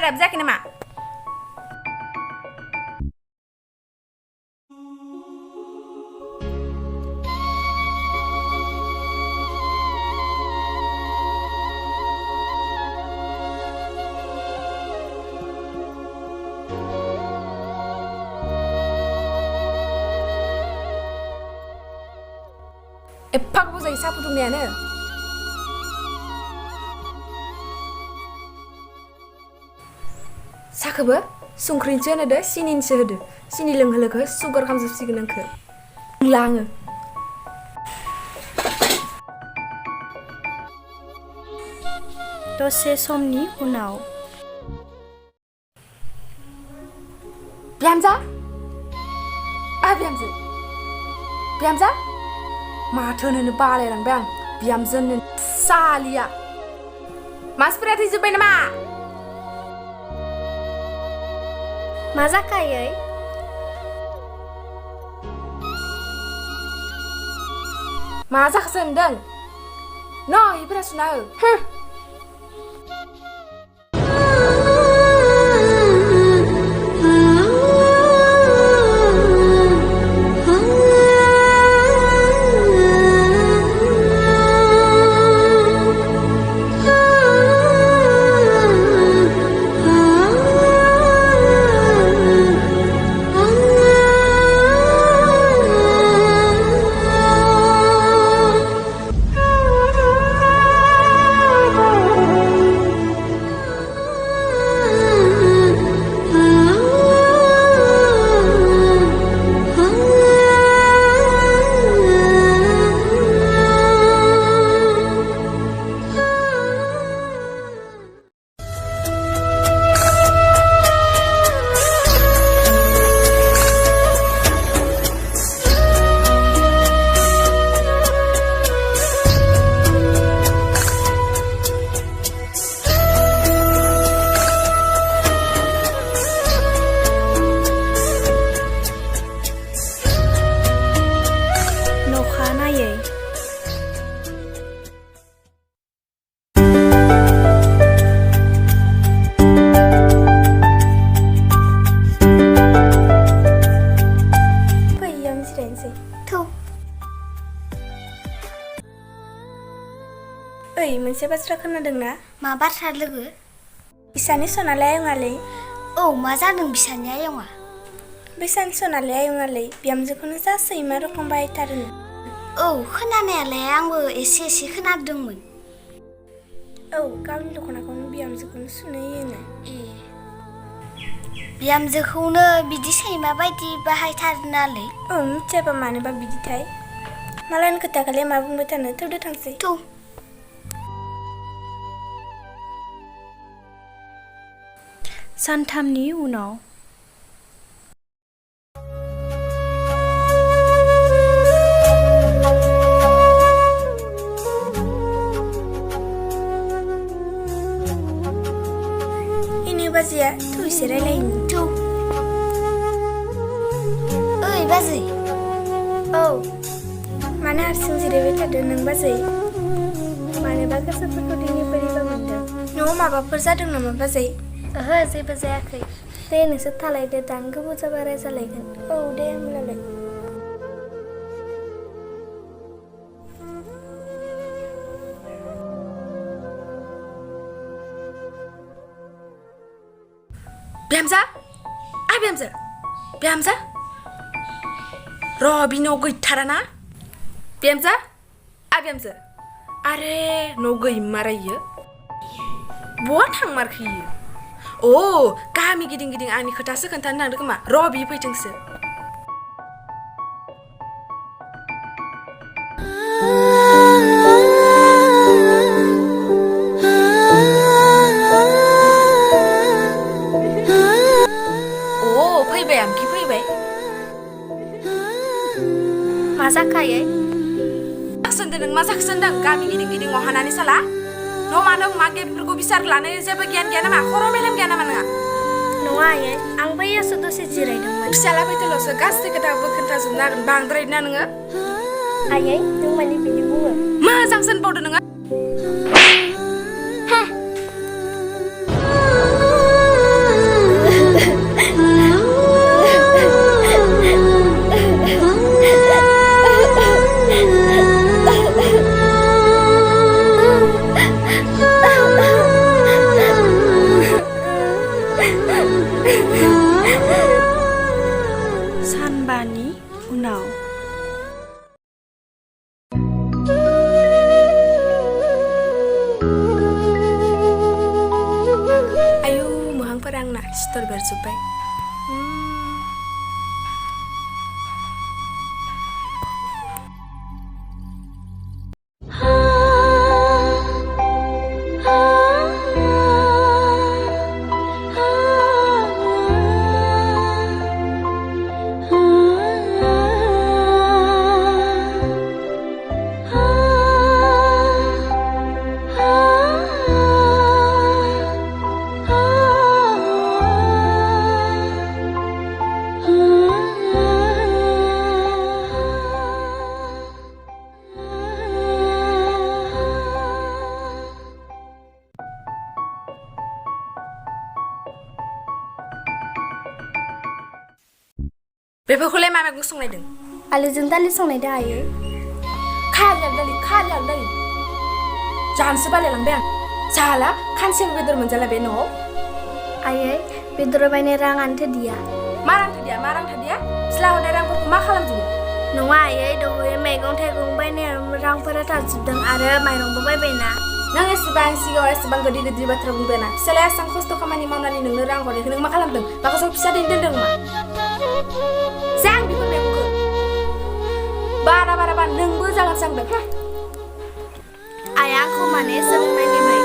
दाबो जायाखै नामा? एफा गोबाव जायो साहा फुदुंनायानो। साखौबो संख्रिनिसो होनोदो सिनिनिसो होदो। सिनि लोंहो लोंहो सुगार खालामजोबसिगोन आंखो। लोंला आङो। दसे समनि उनाव बिहामजो बिहामजो बिहामजो माथो होनोनो बालायलांबाय आं। बिहामजो होननो सालिया मानसिफोरा थैजोब्बाय नामा? मा जाखायै? मा जाखोसो होनदों? न' हिफोरा सुना हो। मोनसे बाथ्रा खोनादोंना? मा बाथ्रा लोगो? बिसानि सनालि आयंआलै। औ मा जादों बिसानि आयंआ? बिसानि सनालि आयंआलै बिहामजोखौनो जा सैमा रखम बाहायथारोनो। औ खोनानायालाय आंबो एसे खोनादोंमोन। औ गावनि दख'नाखौनो बिहामजोखौनो सुनो होयोनो। बिहामजोखौनो बिदि सैमा बायदि बाहायथारोनालै। औ मिथियाबा मानोबा बिदिथाय। मालायनि खोथाखौलाय मा बुंबाय थानो, थौदो थांसै। थौ। सानथामनि उनाव इनो बाजैया थौ एसे रायलायनि। थौ। ओइ बाजै। औ मानो हारसिं जिरायबाय थादो नों बाजै? मानोबा गोसोफोरखौ दिनै बोरैबा मोनदों? न'आव माबाफोर जादों नामा बाजै? ओहो जेबो जायाखै। दे नोंसोर थालायदो, दां गोबाव जाबा रायजालायगोन। औ दे होमब्लालाय। बिहामजो बिहामजो बिहामजो र' बिनाव गैथारा ना? बिहामजो बिहामजो आरे न' गैमारा इयो। बहा थांमारखो इयो? अ गामि गिदिं गिदिं आंनि खोथासो खोन्थानो थांदों खोमा। र' बियो फैथोंसो। फैबाय आमखि फैबाय। मा जाखायै? जाखोसोनदों नों मा जाखोसोनदों? गामि गिदिं गिदिं अहानानै साला न' मानो मा बेफोरखौ बिसार लानो जेबो गियान गैया नामा? खर' मेलेम गैया नामा नोंहा? नङा आयै, आं बैयावसो दसे जिरायदोंमोन। फिसाला फैथोल'सो गासै खोथाखौबो खोन्थाजोबनो हागोन। बांद्राय ना नोङो? आयै नों माने बिदि बुङो? मोजां सोनबावदो नोङो। सिथर बेरजोब्बाय। बेफोरखौलाय मा मैगं संनायदों? आलुजों दालि संनायदो आयै। खालियाव दालि जानोसो बालायलांबाय आं। जाला खानसेबो बेदर मोनजाला बे न'आव। आयै बेदर बायनाय राङानो थोदिया। मा रां थोदिया? फिस्ला हरनाय रांफोरखौ मा खालामजोबो? नङा आयै दहाय मैगं थाइगं बायनायाव रांफोरा थाजोबदों आरो माइरंबो बायबायना। नों एसेबां सिगाङाव एसेबां गोदै बाथ्रा बुंबायना। फिसालाया एसेबां खस्थ' खामानि मावनानै नोंनो रां हरनायखौ नों मा खालामदों? माखासे फिसा दोनदों मा? जां बेफोर मैगंखौ बारा नोंबो जागोन सांदों। आया आंखौ माने सोंनायनिफ्राय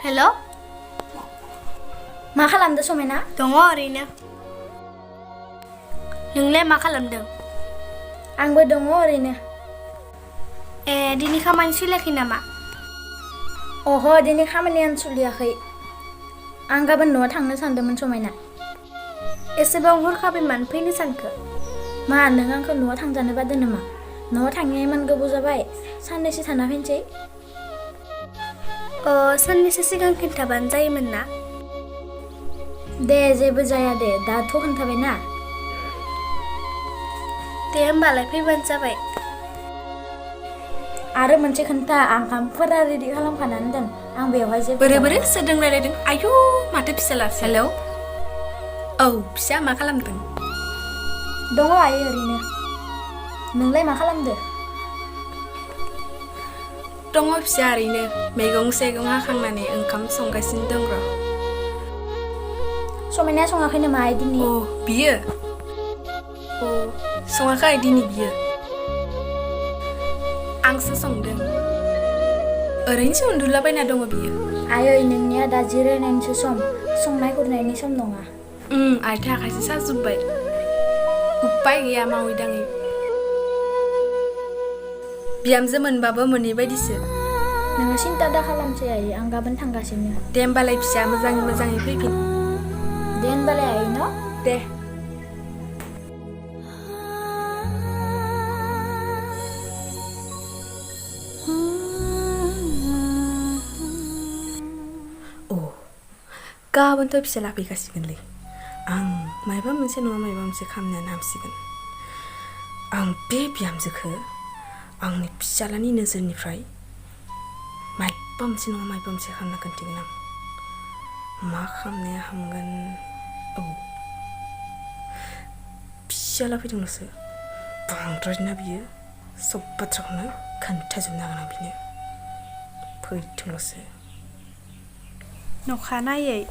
हेल' मा खालामदों समायना? दङ ओरैनो। नोंलाय मा खालामदों? आंबो दङ ओरैनो। दिनै खामानि सोलियाखै नामा? अहो दिनै खामानियानो सोलियाखै। आं गाबोन न'आव थांनो सानदोंमोन समायना। एसेबां हरखाबै मानो फैनो सानखो? मा नों आंखौ न'आव थांजानो बादो नामा? न'आव थांनाया इमान गोबाव जाबाय। साननैसो थाना फैनोसै। साननैसो सिगां खिन्थाबानो जायोमोन ना? दे जेबो जाया दे दाथ' खोन्थाबायना। दे होमबालाय फैबानो जाबाय। आरो मोनसे खोन्था आं ओंखामफोरा रेडि खालामखानानै दोन। आं बेवहाय जेबो बोरै सोरजों रायलायदों? आयु माथो फिसाला। हेलौ औ फिसा मा खालामदों? दङ आयै ओरैनो। नोंलाय मा खालामदो? दङ फिसा ओरैनो मैगं हाखांनानै ओंखाम संगासिनो दं र'। समायनाया सङाखै नामा दिनै? बियो सङाखै दिनै बियो। आंसो संदों। ओरैनोसो उन्दुलाबायना दङ बियो। आयै नोंनिया दा जिरायनायनिसो सम, संनाय खुरनायनि सम नङा। आथिं आखाइसो साजोब्बाय। उपाय गैया मावै दाङै। बिहामजो मोनबाबो मोनै बायदिसो। नोङो सिन्था दा खालामसै आयै आं गाबोन थांगासिनो। दे होमबालाय फिसा मोजाङै फैफिन। दे होनबालाय आयै न'? दे। गाबोनथ' फिसाला फैखासिगोनलै। आं मायबा मोनसे नङा मायबा मोनसे खालामनानै हामसिगोन। आं बे बिहामजोखौ आंनि फिसालानि नोजोरनिफ्राय मायबा मोनसे नङा मायबा मोनसे खालामना खोन्थिगोन आं। मा खालामनाया हामगोन? फिसाला फैदोंल'सो बांद्रायना बियो सब बाथ्राखौनो खोन्थाजोबनो हागोन आं बिनो। फैथोंल'सो। नखानायै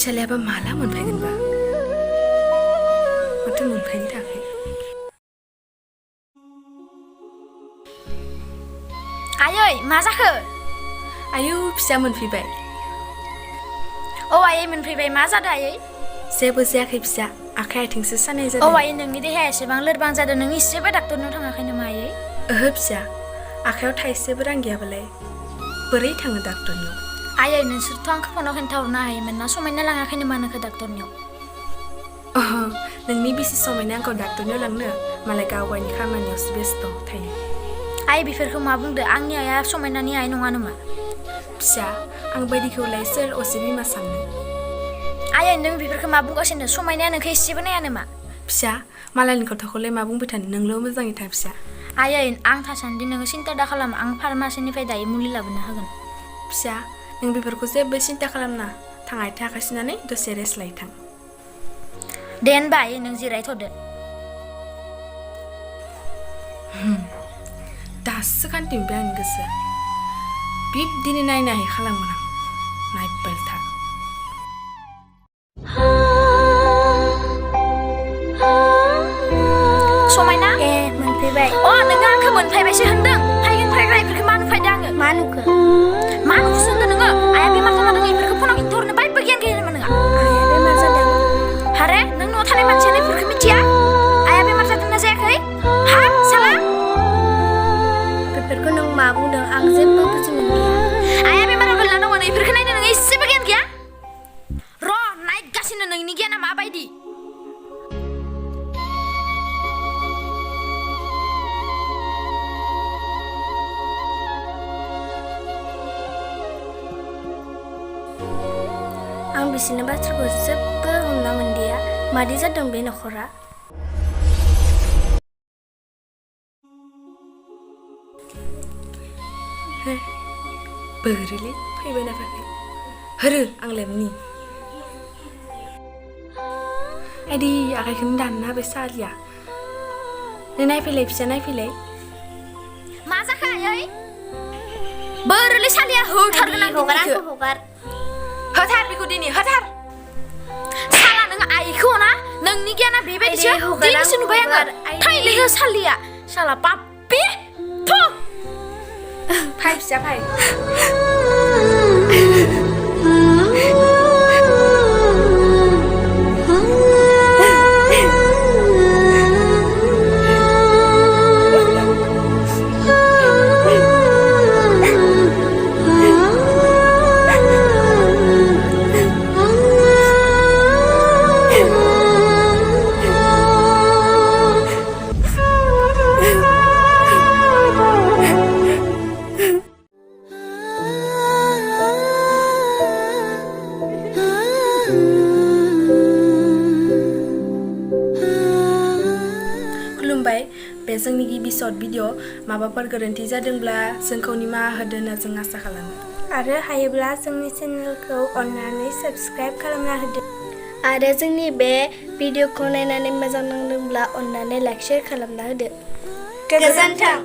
फिसालायाबा माला मोनफैगोनबा माथो मोनफैनो थाखाय आयै मा जाखो आयौ फिसा मोनफैबाय औ आयै मोनफैबाय मा जादों आयै जेबो जायाखै फिसा आखाइ आथिंसो सानाय औ जादों आयै नोंनि देहाया एसेबां लोरबां जादों नों इसेबो डाक्टरनाव थाङाखै नामा आयै ओहो फिसा आखायाव थाइसेबो रां गैयाबालाय बोरै थाङो डाक्टरनियाव आयै नोंसोरथ' आंखौ फनाव खोन्थाहरनो हायोमोन ना समायना लाङाखै नामा नोंखौ डाक्टरनियाव नोंनि बिसि समायना आंखौ डाक्टरनियाव लांनो मालाय गाव गावनि खामानियावसो बेस्थ' थायो आयै बेफोरखौ मा बुंदो आंनि आइया समायनानि आइ नङा नामा फिसा आं बायदिखौलाय सोर असे बिमा साननो आयै नों बेफोरखौ मा बुंगासिनो समायनाया नोंखौ एसेबो नाया नामा फिसा मालायनि खोथाखौलाय मा बुंबाय थानो नोंल' मोजाङै था फिसा आयै आं थासान्दि नोङो सिन्था दा खालाम आं फार्मासिनिफ्राय दायो मुलि लाबोनो होगोन फिसा नों बेफोरखौ जेबो सिन्था खालामना थां आथिं आखाइ सुनानै दसे रेस्ट लायै थां दे होनबा आयै नों जिरायथ'दो दासो खान्थिंबाय आंनि गोसोआ बिब्दिनो नायनानै खालामो आं नायबाय था समायना ए मोनफैबाय नोङो आंखौ मोनफैबायसो होनदों फैगोन फैग्रा बेफोरखौ मा नुफैदों आङो मा नुखो मा नुखोसो होनदों नोङो आइया बेमार जाना दङ बेफोरखौ फनाव खिन्थाहरनो बायबो गियान गैया नामा नोंहा आइया बेमार जादों हारे नों न'आव थानाय मानसियानो बेफोरखौ मिथिया आइया बेमार जादोंना जायाखै हाब साला बेफोरखौ नों मा बुंदों आं जेबो बुजि मोनलिया आइया बेमाराव गोलैना दङ बेफोरखौ नायनो नोङो एसेबो गियान गैया र' नायगासिनो नोंनि गियाना माबायदि आं बिसोरनि बाथ्राखौ जेबो हमना मोनदिया मादि जादों बे नखरा बोरैलै फैबायना फैयाखै होरो आं लेमनि आइदि आखाइखौनो दानना होबाय सालिया नों नायफैलाय फिसा नायफैलाय मा जाखो आयै बोरैलै सालिया होथारगोन आं हगार दिनैखौ आंखौ हगार होथार बेखौ दिनै होथार साला नों आइखौ ना नोंनि गियाना बेबायदिसो आइदै, हगार दिनैसो आंखौ नुबाय हगार, आङो आइदै। थैलै सालिया साला पाप्पि थु फाय फिसा फाय खुलुमबाय बे जोंनि गिबि सर्ट भिडिअ माबाफोर गोरोन्थि जादोंब्ला जोंखौ निमाहा होदो होनना जों आसा खालामो आरो हायोब्ला जोंनि चेनेलखौ अननानै साबस्क्राइब खालामना होदो आरो जोंनि बे भिडिअखौ नायनानै मोजां नांदोंब्ला अननानै लाइक शेयार खालामना होदो गोजोन्थों